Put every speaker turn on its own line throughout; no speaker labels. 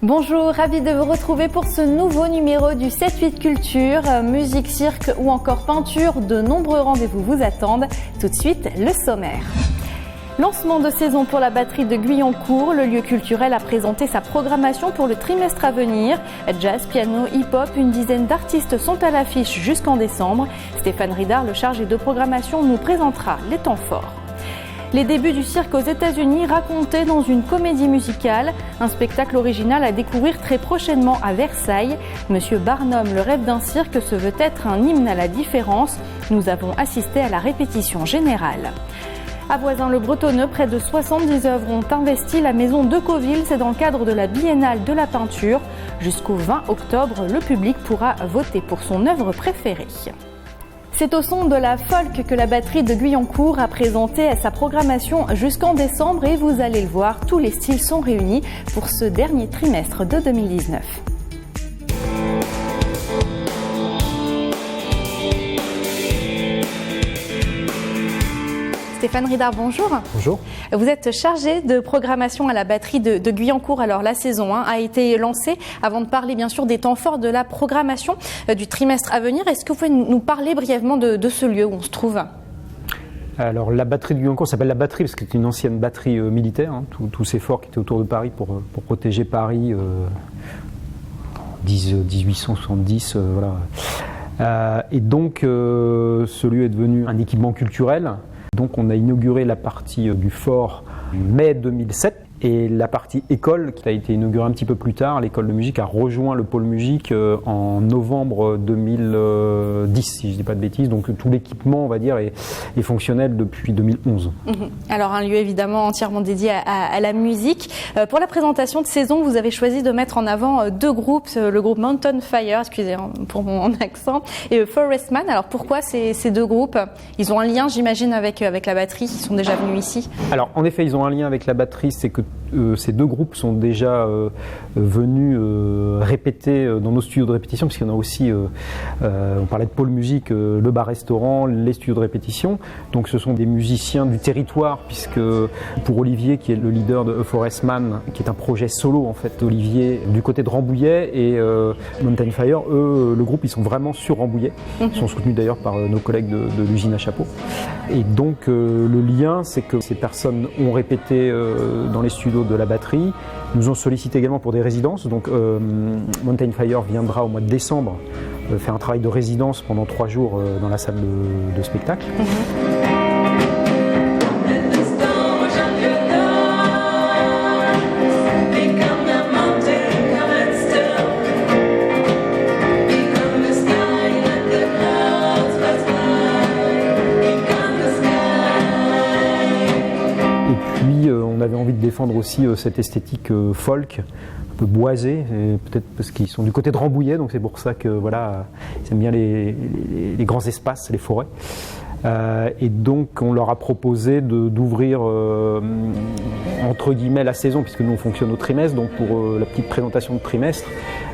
Bonjour, ravi de vous retrouver pour ce nouveau numéro du 7-8 Culture. Musique, cirque ou encore peinture, de nombreux rendez-vous vous attendent. Tout de suite, le sommaire. Lancement de saison pour la batterie de Guyancourt. Le lieu culturel a présenté sa programmation pour le trimestre à venir. Jazz, piano, hip-hop, une dizaine d'artistes sont à l'affiche jusqu'en décembre. Stéphane Ridard, le chargé de programmation, nous présentera les temps forts. Les débuts du cirque aux États-Unis racontés dans une comédie musicale, un spectacle original à découvrir très prochainement à Versailles. Monsieur Barnum, le rêve d'un cirque, se veut être un hymne à la différence. Nous avons assisté à la répétition générale. À Voisins-le-Bretonneux, près de 70 œuvres ont investi la maison de Decauville. C'est dans le cadre de la Biennale de la peinture. Jusqu'au 20 octobre, le public pourra voter pour son œuvre préférée. C'est au son de la folk que la batterie de Guyancourt a présenté sa programmation jusqu'en décembre et vous allez le voir, tous les styles sont réunis pour ce dernier trimestre de 2019. Stéphane Ridard, bonjour.
Bonjour.
Vous êtes chargé de programmation à la batterie de Guyancourt. Alors la saison 1 a été lancée. Avant de parler bien sûr des temps forts de la programmation du trimestre à venir, est-ce que vous pouvez nous parler brièvement de ce lieu où on se trouve ?
Alors la batterie de Guyancourt s'appelle la batterie parce que c'est une ancienne batterie militaire. Tous ces forts qui étaient autour de Paris pour protéger Paris en 1870. Voilà. Et donc ce lieu est devenu un équipement culturel. Donc on a inauguré la partie du fort mai 2007 et la partie école qui a été inaugurée un petit peu plus tard. L'école de musique a rejoint le pôle musique en novembre 2010, si je ne dis pas de bêtises. Donc tout l'équipement, on va dire, est fonctionnel depuis 2011.
Alors un lieu évidemment entièrement dédié à la musique. Pour la présentation de saison, vous avez choisi de mettre en avant deux groupes, le groupe Mountain Fire, excusez pour mon accent, et Forest Man. Alors pourquoi ces deux groupes ? Ils ont un lien, j'imagine, avec la batterie. Ils sont déjà venus ici.
Alors en effet, ils ont un lien avec la batterie. C'est que ces deux groupes sont déjà venus répéter dans nos studios de répétition, puisqu'il y en a aussi, on parlait de pôle musique, le bar-restaurant, les studios de répétition. Donc ce sont des musiciens du territoire, puisque pour Olivier, qui est le leader de Forest Man, qui est un projet solo en fait, Olivier, du côté de Rambouillet, et Mountain Fire, eux, le groupe, ils sont vraiment sur Rambouillet. Ils sont soutenus d'ailleurs par nos collègues de l'usine à chapeau. Et donc le lien, c'est que ces personnes ont répété dans les studios de la batterie, nous ont sollicité également pour des résidences. Donc Mountain Fire viendra au mois de décembre faire un travail de résidence pendant 3 jours dans la salle de spectacle. On avait envie de défendre aussi cette esthétique folk, un peu boisée, peut-être parce qu'ils sont du côté de Rambouillet, donc c'est pour ça que voilà, ils aiment bien les grands espaces, les forêts. Et donc on leur a proposé d'ouvrir entre guillemets la saison, puisque nous on fonctionne au trimestre, donc pour la petite présentation de trimestre,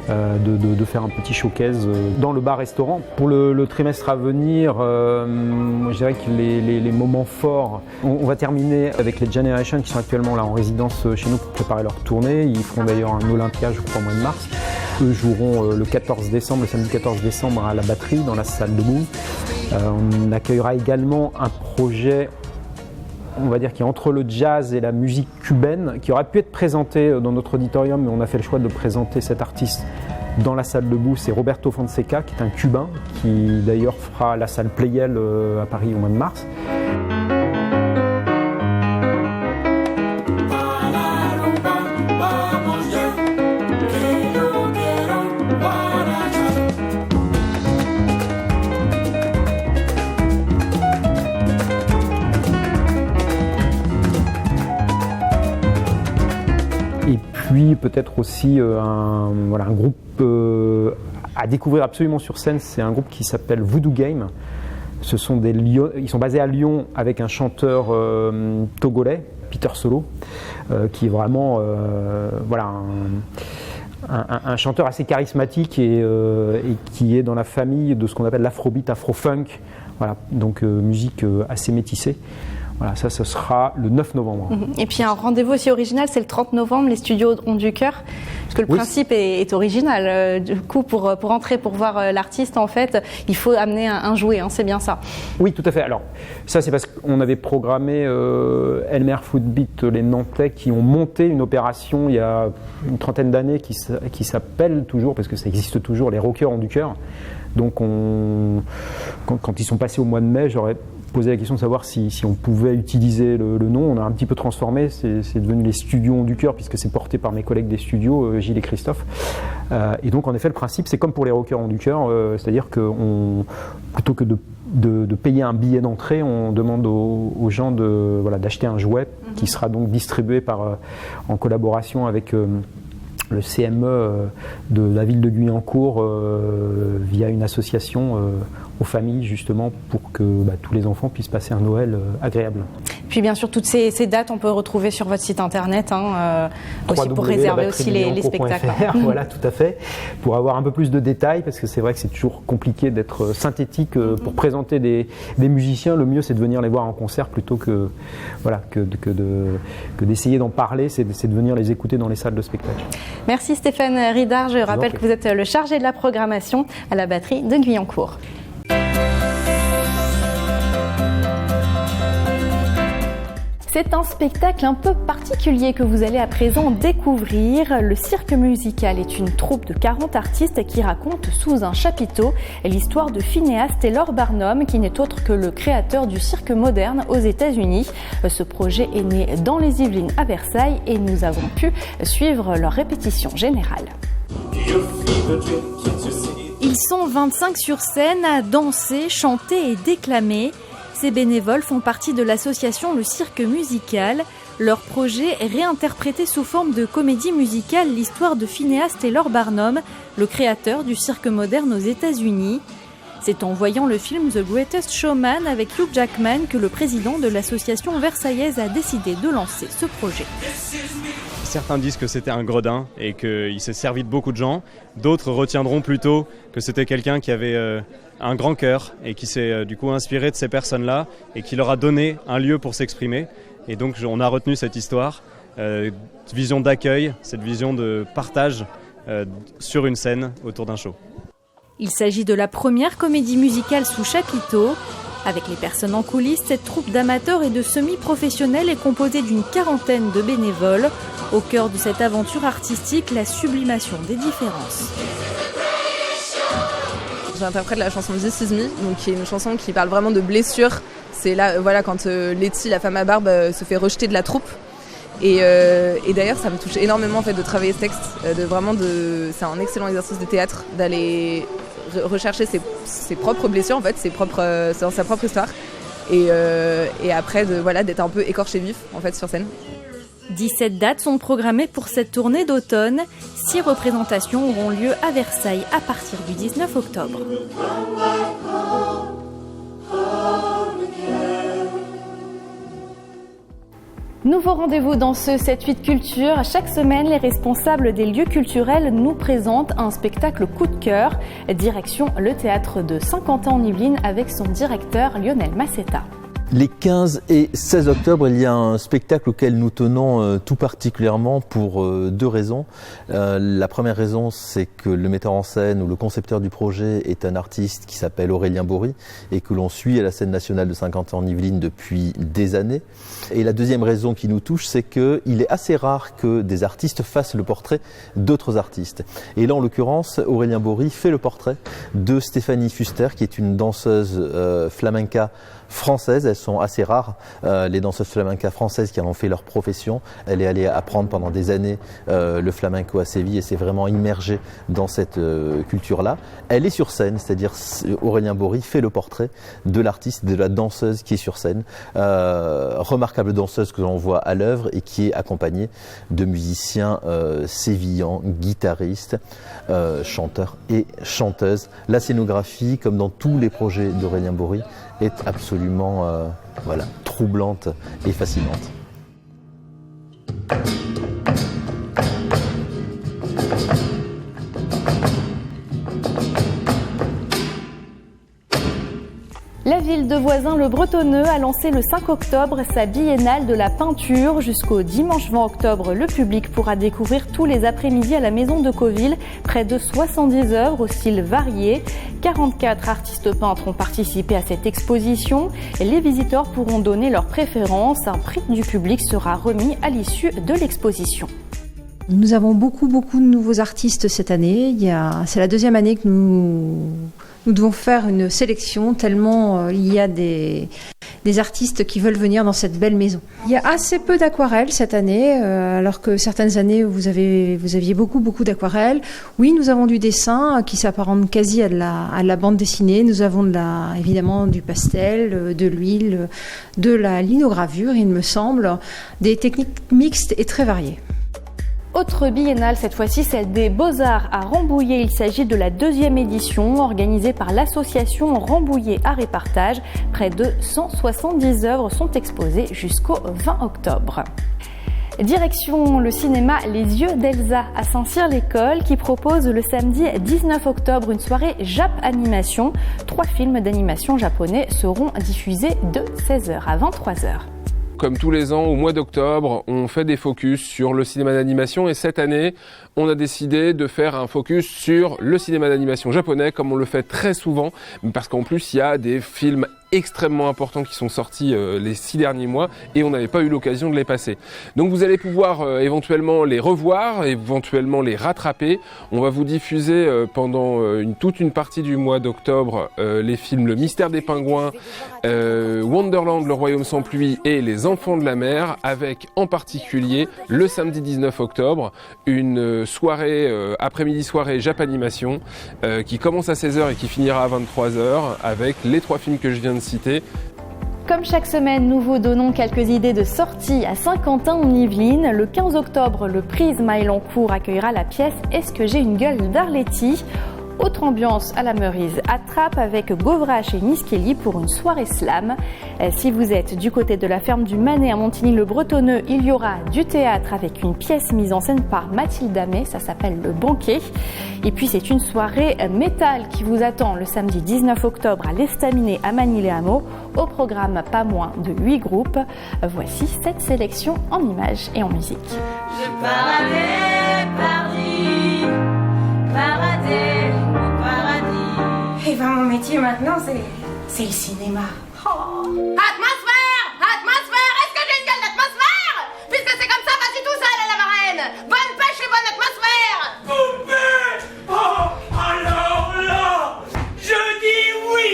de faire un petit showcase dans le bar-restaurant. Pour le trimestre à venir, je dirais que les moments forts, on va terminer avec les Generations qui sont actuellement là en résidence chez nous pour préparer leur tournée. Ils feront d'ailleurs un Olympia, je crois, au mois de mars. Eux joueront le 14 décembre, le samedi 14 décembre à la batterie dans la salle de Mou. On accueillera également un projet, on va dire, qui est entre le jazz et la musique cubaine, qui aurait pu être présenté dans notre auditorium, mais on a fait le choix de présenter cet artiste dans la salle de Bou. C'est Roberto Fonseca, qui est un Cubain, qui d'ailleurs fera la salle Playel à Paris au mois de mars. Et puis peut-être aussi un groupe à découvrir absolument sur scène, c'est un groupe qui s'appelle Voodoo Game. Ils sont basés à Lyon avec un chanteur togolais, Peter Solo, qui est vraiment un chanteur assez charismatique et qui est dans la famille de ce qu'on appelle l'afrobeat, afro-funk. Voilà, donc musique assez métissée. Voilà, ça, ce sera le 9 novembre.
Et puis un rendez-vous aussi original, c'est le 30 novembre, les studios Ont du Cœur, parce que le principe est original. Du coup, pour entrer, pour voir l'artiste, en fait, il faut amener un jouet, hein, c'est bien ça.
Oui, tout à fait. Alors, ça, c'est parce qu'on avait programmé Elmer Footbeat, les Nantais, qui ont monté une opération il y a une trentaine d'années qui s'appelle toujours, parce que ça existe toujours, les Rockers Ont du Cœur. Donc, quand ils sont passés au mois de mai, j'aurais posé la question de savoir si on pouvait utiliser le nom. On a un petit peu transformé, c'est devenu les Studios Ont du Cœur, puisque c'est porté par mes collègues des studios, Gilles et Christophe. Et donc, en effet, le principe, c'est comme pour les Rockers Ont du Cœur, c'est-à-dire que plutôt que de payer un billet d'entrée, on demande aux gens d'acheter un jouet qui sera donc distribué en collaboration avec le CME de la ville de Guyancourt via une association aux familles, justement pour que tous les enfants puissent passer un Noël agréable.
Puis bien sûr, toutes ces dates, on peut retrouver sur votre site internet aussi pour réserver aussi les spectacles.
Voilà, tout à fait. Pour avoir un peu plus de détails, parce que c'est vrai que c'est toujours compliqué d'être synthétique pour présenter des musiciens. Le mieux, c'est de venir les voir en concert plutôt que d'essayer d'en parler. C'est de venir les écouter dans les salles de spectacle.
Merci Stéphane Ridard. Je rappelle que vous êtes le chargé de la programmation à la batterie de Guyancourt. C'est un spectacle un peu particulier que vous allez à présent découvrir. Le cirque musical est une troupe de 40 artistes qui raconte sous un chapiteau l'histoire de Phineas Taylor Barnum, qui n'est autre que le créateur du cirque moderne aux États-Unis. Ce projet est né dans les Yvelines à Versailles et nous avons pu suivre leur répétition générale. Ils sont 25 sur scène à danser, chanter et déclamer. Ces bénévoles font partie de l'association Le Cirque Musical. Leur projet est réinterpréter sous forme de comédie musicale l'histoire de Phineas Taylor Barnum, le créateur du cirque moderne aux États-Unis. C'est en voyant le film The Greatest Showman avec Hugh Jackman que le président de l'association versaillaise a décidé de lancer ce projet.
Certains disent que c'était un gredin et qu'il s'est servi de beaucoup de gens. D'autres retiendront plutôt que c'était quelqu'un qui avait un grand cœur et qui s'est du coup inspiré de ces personnes-là et qui leur a donné un lieu pour s'exprimer. Et donc on a retenu cette histoire, cette vision d'accueil, cette vision de partage sur une scène autour d'un show.
Il s'agit de la première comédie musicale sous chapiteau. Avec les personnes en coulisses, cette troupe d'amateurs et de semi-professionnels est composée d'une quarantaine de bénévoles. Au cœur de cette aventure artistique, la sublimation des différences.
J'interprète la chanson This Is Me, donc qui est une chanson qui parle vraiment de blessures. C'est là, quand Letty, la femme à barbe, se fait rejeter de la troupe. Et d'ailleurs, ça me touche énormément en fait de travailler ce texte, c'est un excellent exercice de théâtre d'aller rechercher ses propres blessures en fait, dans sa propre histoire, et après d'être un peu écorché vif en fait sur scène.
17 dates sont programmées pour cette tournée d'automne. 6 représentations auront lieu à Versailles à partir du 19 octobre. Nouveau rendez-vous dans ce 7-8 Culture. Chaque semaine, les responsables des lieux culturels nous présentent un spectacle coup de cœur. Direction le théâtre de Saint-Quentin-en-Yvelines avec son directeur Lionel Massetta.
Les 15 et 16 octobre, il y a un spectacle auquel nous tenons tout particulièrement pour 2 raisons. La première raison, c'est que le metteur en scène ou le concepteur du projet est un artiste qui s'appelle Aurélien Bory et que l'on suit à la scène nationale de Saint-Quentin-en-Yvelines depuis des années. Et la deuxième raison qui nous touche, c'est qu'il est assez rare que des artistes fassent le portrait d'autres artistes. Et là, en l'occurrence, Aurélien Bory fait le portrait de Stéphanie Fuster, qui est une danseuse flamenca françaises. Elles sont assez rares, les danseuses flamenca françaises qui en ont fait leur profession. Elle est allée apprendre pendant des années le flamenco à Séville et s'est vraiment immergée dans cette culture-là. Elle est sur scène, c'est-à-dire Aurélien Bory fait le portrait de l'artiste, de la danseuse qui est sur scène. Remarquable danseuse que l'on voit à l'œuvre et qui est accompagnée de musiciens sévillans, guitaristes, chanteurs et chanteuses. La scénographie, comme dans tous les projets d'Aurélien Bory, est absolument troublante et fascinante.
La ville de Voisins-le-Bretonneux a lancé le 5 octobre sa biennale de la peinture. Jusqu'au dimanche 20 octobre, le public pourra découvrir tous les après-midi à la Maison de Cauville près de 70 œuvres au style varié. 44 artistes peintres ont participé à cette exposition. Les visiteurs pourront donner leur préférence. Un prix du public sera remis à l'issue de l'exposition.
Nous avons beaucoup de nouveaux artistes cette année. C'est la deuxième année que nous devons faire une sélection tellement il y a des artistes qui veulent venir dans cette belle maison. Il y a assez peu d'aquarelles cette année, alors que certaines années vous aviez beaucoup d'aquarelles. Oui, nous avons du dessin qui s'apparente quasi à la bande dessinée. Nous avons évidemment du pastel, de l'huile, de la linogravure, il me semble, des techniques mixtes et très variées.
Autre biennale, cette fois-ci celle des Beaux-Arts à Rambouillet. Il s'agit de la 2e édition organisée par l'association Rambouillet Art et Partage. Près de 170 œuvres sont exposées jusqu'au 20 octobre. Direction le cinéma Les Yeux d'Elsa à Saint-Cyr-l'École qui propose le samedi 19 octobre une soirée Jap Animation. 3 films d'animation japonais seront diffusés de 16h à 23h.
Comme tous les ans, au mois d'octobre, on fait des focus sur le cinéma d'animation et cette année, on a décidé de faire un focus sur le cinéma d'animation japonais comme on le fait très souvent parce qu'en plus, il y a des films extrêmement importants qui sont sortis les 6 derniers mois et on n'avait pas eu l'occasion de les passer. Donc vous allez pouvoir éventuellement les revoir, éventuellement les rattraper. On va vous diffuser pendant toute une partie du mois d'octobre les films Le Mystère des Pingouins, Wonderland, Le Royaume sans pluie et Les Enfants de la mer avec en particulier le samedi 19 octobre une soirée, après-midi soirée Japanimation qui commence à 16h et qui finira à 23h avec les 3 films que je viens de citer.
Comme chaque semaine, nous vous donnons quelques idées de sorties à Saint-Quentin-en-Yvelines. Le 15 octobre, le Prisme à Elancourt accueillera la pièce « Est-ce que j'ai une gueule d'Arletty ?» Autre ambiance à la Meurise à Trappes avec Govrache et Miss Kelly pour une soirée slam. Si vous êtes du côté de la ferme du Manet à Montigny-le-Bretonneux, il y aura du théâtre avec une pièce mise en scène par Mathilde Amé, ça s'appelle Le Banquet. Et puis c'est une soirée métal qui vous attend le samedi 19 octobre à l'Estaminet à Manille-les-Hameaux. Au programme pas moins de 8 groupes. Voici cette sélection en images et en musique.
Je paradais, Paris, paradais.
Et ben mon métier maintenant c'est le cinéma.
Oh. Atmosphère, est-ce que j'ai une gueule d'atmosphère? Puisque c'est comme ça, vas-y tout seul à la marraine. Bonne pêche et bonne atmosphère.
Poupée! Oh, alors là, je dis oui.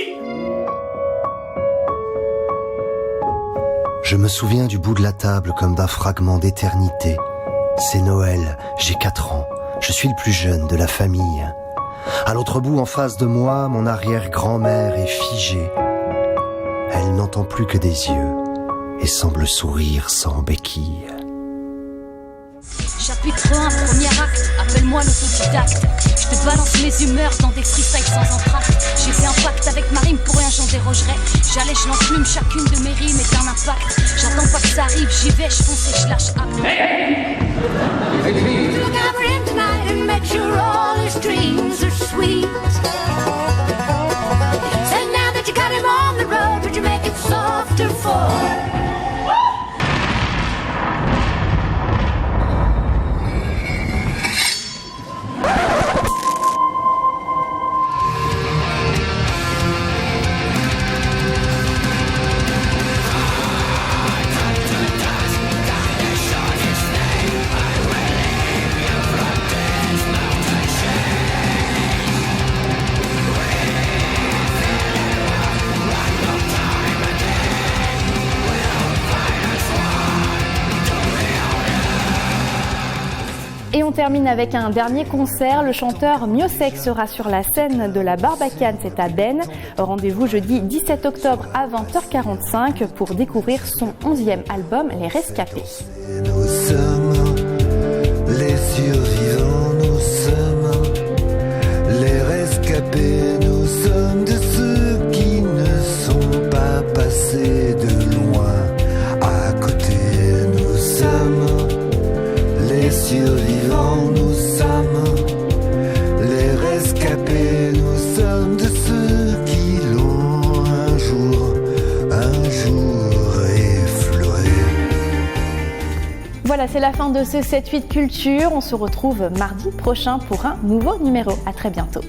Je me souviens du bout de la table comme d'un fragment d'éternité. C'est Noël, j'ai 4 ans, je suis le plus jeune de la famille. À l'autre bout, en face de moi, mon arrière-grand-mère est figée. Elle n'entend plus que des yeux et semble sourire sans béquille.
Chapitre 1, premier acte, appelle-moi l'autodidacte. Je te balance mes humeurs dans des freestyles sans entracte. J'ai fait un pacte avec ma rime, pour rien j'en dérogerai. J'allège l'enclume, chacune de mes rimes est un impact. J'attends pas que ça arrive, j'y vais, je fonce et je lâche acte. Look out for him tonight and make sure all his dreams are sweet. Say now that you got him on the road, would you make it softer for?
Et on termine avec un dernier concert. Le chanteur Miosek sera sur la scène de la Barbacane, c'est à Bennes. Rendez-vous jeudi 17 octobre à 20h45 pour découvrir son 11e album, Les Rescapés.
Nous sommes les survivants, nous sommes les rescapés, nous sommes de ceux qui ne sont pas passés de loin à côté. Nous sommes les survivants, nous sommes les rescapés, nous sommes de ceux qui l'ont un jour
voilà, c'est la fin de ce 7-8 Culture. On se retrouve mardi prochain pour un nouveau numéro. À très bientôt.